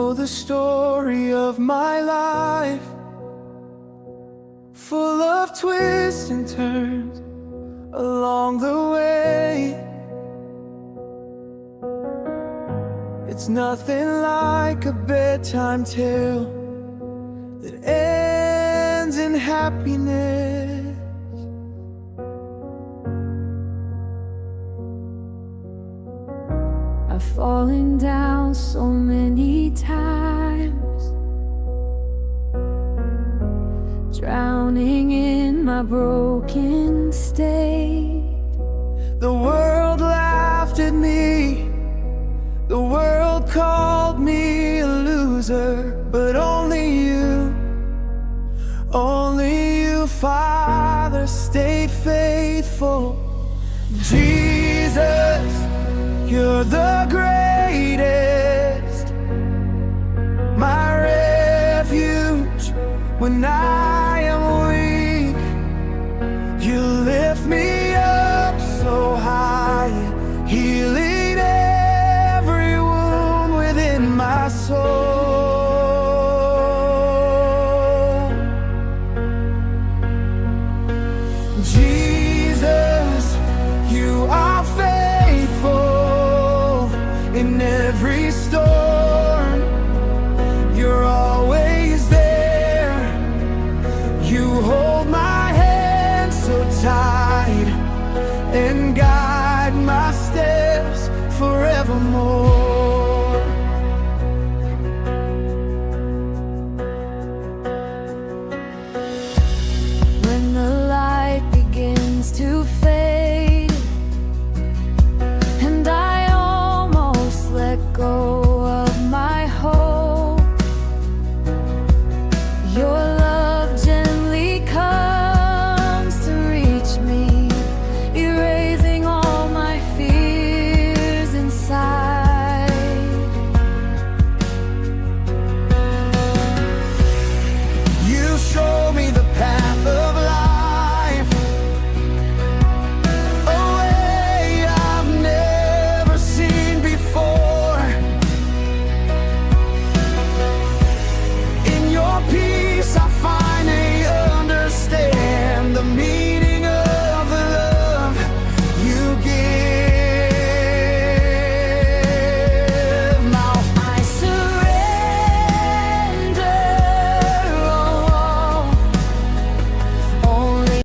know the story of my life, full of twists and turns along the way. It's nothing like a bedtime tale that ends in happiness. I've fallen down so many times, drowning in my broken state. The world laughed at me, the world called me a loser, but only you, Father, stayed faithful. Jesus, you're the greatest, my refuge when I am weak. You lift me up so high, healing every wound within my soul.